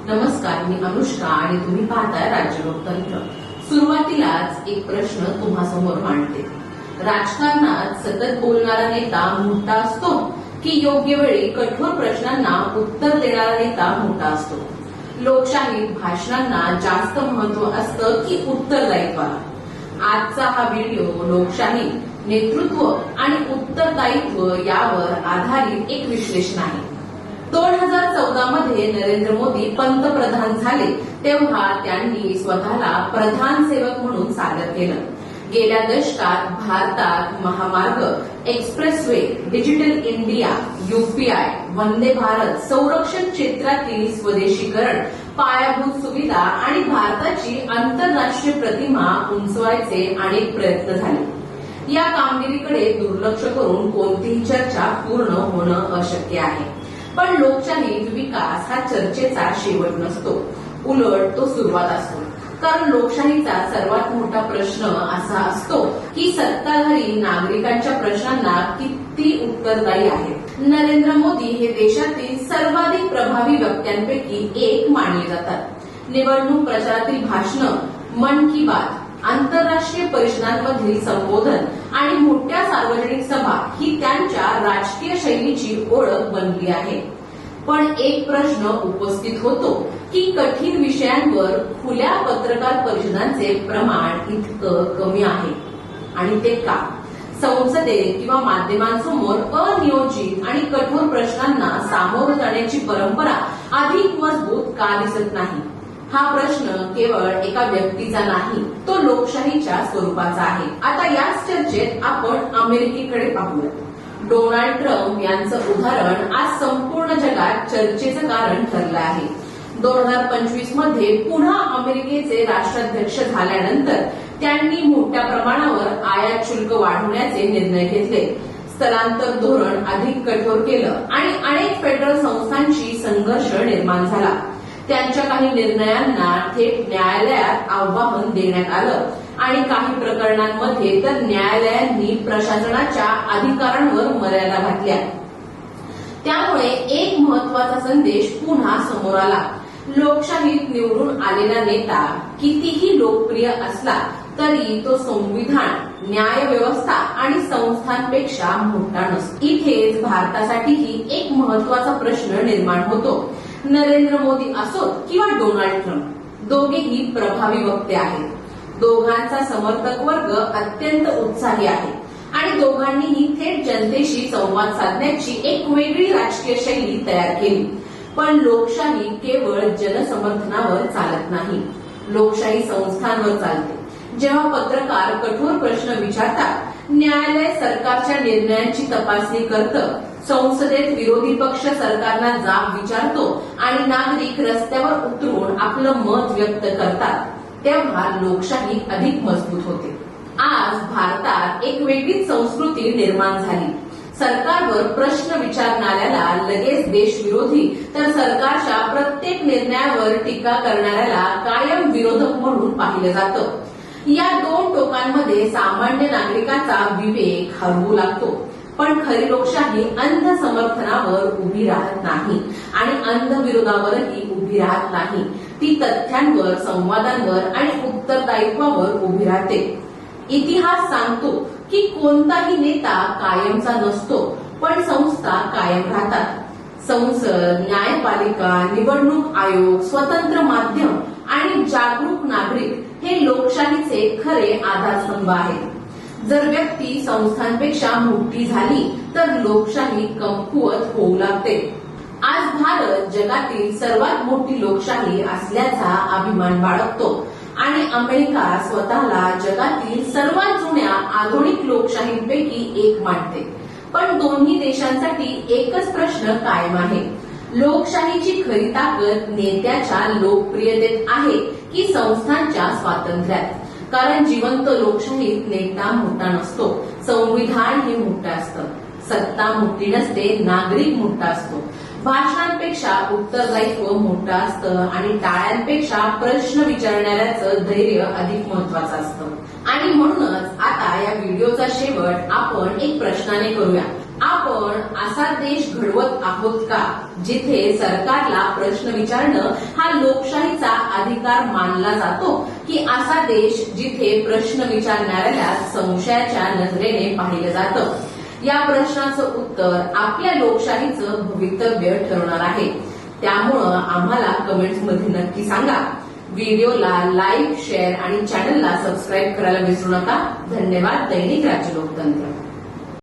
नमस्कार, मी अनुष्का आणि तुम्ही पाहताय राज्य लोकतंत्र। सुरुवातीलाच एक प्रश्न तुम्हासमोर मांडते। राजकारणात सतत बोलणारा नेता मोठा असतो की योग्य वेळी कठोर प्रश्नांना उत्तर देणारा नेता मोठा असतो? लोकशाहीत भाषणांना जास्त महत्व असतं की उत्तरदायित्वाला? आजचा हा व्हिडिओ लोकशाही, नेतृत्व आणि उत्तरदायित्व यावर आधारित एक विश्लेषण आहे। 2014 मध्ये नरेंद्र मोदी पंतप्रधान झाले तेव्हा त्यांनी स्वतःला प्रधान सेवक म्हणून सादर केलं। गेल्या दशकात भारतात महामार्ग, expressway, digital India, UPI, Vande Bharat, संरक्षण क्षेत्रातील स्वदेशीकरण, पायाभूत सुविधा आणि भारताची आंतरराष्ट्रीय प्रतिमा उंचवायचे अनेक प्रयत्न झाले। या कामगिरीकडे दुर्लक्ष करून कोणतीही चर्चा पूर्ण होणं अशक्य आहे। पण लोकशाहीत विकास हा चर्चेचा शेवट नसतो, उलट तो सुरुवात असतो। कारण लोकशाहीचा सर्वात मोठा प्रश्न असा असतो की सत्ताधारी नागरिकांच्या प्रश्नांना किती उत्तरदायी आहेत। नरेंद्र मोदी हे देशातील सर्वाधिक प्रभावी वक्त्यांपैकी एक मानले जातात। निवडणूक प्रचारातील भाषणं, मन की बात, आंतरराष्ट्रीय परिषदांमधील संबोधन आणि मोठ्या सार्वजनिक सभा ही त्यांच्या राजकीय शैलीची ओळख बनली आहे। पण एक प्रश्न उपस्थित होतो की कठीण विषयांवर खुल्या पत्रकार परिषदांचे प्रमाण इतकं कमी आहे, आणि ते का? संसदेत किंवा माध्यमांसमोर अनियोजित आणि कठोर प्रश्नांना सामोरं जाण्याची परंपरा अधिक मजबूत का दिसत नाही? हा प्रश्न केवळ एका व्यक्तीचा नाही, तो लोकशाहीच्या स्वरूपाचा आहे। आता याच चर्चेत आपण अमेरिकेकडे पाहूया। डोनाल्ड ट्रम्प यांचं उदाहरण आज संपूर्ण जगात चर्चेचं कारण ठरलं आहे। 2025 मध्ये पुन्हा अमेरिकेचे राष्ट्राध्यक्ष झाल्यानंतर त्यांनी मोठ्या प्रमाणावर आयात शुल्क वाढवण्याचे निर्णय घेतले, स्थलांतर धोरण अधिक कठोर केलं आणि अनेक फेडरल संस्थांशी संघर्ष निर्माण झाला। त्यांच्या काही निर्णयांना थेट न्यायालयात आव्हान देण्यात आलं आणि काही प्रकरणांमध्ये तर न्यायालयांनी प्रशासनाच्या अधिकारांवर मर्यादा घातल्या। त्यामुळे एक महत्वाचा संदेश पुन्हा समोर आला। लोकशाहीत निवडून आलेला नेता कितीही लोकप्रिय असला तरी तो संविधान, न्यायव्यवस्था आणि संस्थांपेक्षा मोठा नसतो। इथेच भारतासाठीही एक महत्वाचा प्रश्न निर्माण होतो। नरेंद्र मोदी असोत किंवा डोनाल्ड ट्रम्प, दोघेही प्रभावी वक्ते आहेत। दोघांचा समर्थक वर्ग अत्यंत उत्साही आहे आणि दोघांनीही थेट जनतेशी संवाद साधण्याची एक वेगळी राजकीय शैली तयार केली। पण लोकशाही केवळ जनसमर्थनावर चालत नाही, लोकशाही संस्थांवर चालते। जेव्हा पत्रकार कठोर प्रश्न विचारतात, न्यायालय सरकारच्या निर्णयांची तपासणी करतं, संसदेत विरोधी पक्ष सरकारला जाब विचारतो आणि नागरिक रस्त्यावर उतरून आपलं मत व्यक्त करतात, तेव्हा लोकशाही अधिक मजबूत होते। आज भारतात एक वेगळीच संस्कृती निर्माण झाली। सरकारवर प्रश्न विचारणाऱ्याला लगेच देशविरोधी, तर सरकारच्या प्रत्येक निर्णयावर टीका करणाऱ्याला कायम विरोधक म्हणून पाहिलं जातं। या दोन टोकांमध्ये सामान्य नागरिकाचा विवेक हरवू लागतो। पण खरी लोकशाही अंध समर्थनावर उभी राहत नाही आणि अंध विरोधावरही उभी राहत नाही। ती तथ्यांवर, संवादांवर आणि उत्तरदायित्वावर उभी राहते। इतिहास सांगतो की कोणताही नेता कायमचा नसतो, पण संस्था कायम राहतात। संसद, न्यायपालिका, निवडणूक आयोग, स्वतंत्र माध्यम आणि जागरूक नागरिक हे लोकशाहीचे खरे आधारस्तंभ आहेत। जर व्यक्ती संस्थांपेक्षा मोठी झाली तर लोकशाही कमकुवत होऊ लागते। आज भारत जगातील सर्वात मोठी लोकशाही असल्याचा अभिमान बाळगतो आणि अमेरिका स्वतःला जगातील सर्वात जुन्या आधुनिक लोकशाहींपैकी एक मानते। पण दोन्ही देशांसाठी एकच प्रश्न कायम आहे, लोकशाहीची खरी ताकद नेत्याच्या लोकप्रियतेत आहे की संस्थांच्या स्वातंत्र्यात? कारण जिवंत लोकशाहीत नेता मोठा नसतो, संविधान हे मोठं असतं। सत्ता मोठी नसते, नागरिक मोठा असतो। भाषणांपेक्षा उत्तरदायित्व मोठं असतं आणि टाळ्यांपेक्षा प्रश्न विचारणाऱ्याचं धैर्य अधिक महत्वाचं असतं। आणि म्हणूनच आता या व्हिडिओचा शेवट आपण एक प्रश्नाने करूया। आपण असा देश घडवत आहोत का जिथे सरकारला प्रश्न विचारणं हा लोकशाहीचा अधिकार मानला जातो, की असा देश जिथे प्रश्न विचारणाऱ्याला संशयाच्या नजरेने पाहिलं जातं? या प्रश्नाचं उत्तर आपल्या लोकशाहीचं भवितव्य ठरवणार आहे. त्यामुळं आम्हाला कमेंट्समध्ये नक्की सांगा. व्हिडिओला लाईक, शेअर आणि चॅनलला सबस्क्राईब करायला विसरू नका. धन्यवाद. दैनिक राज्य लोकतंत्र.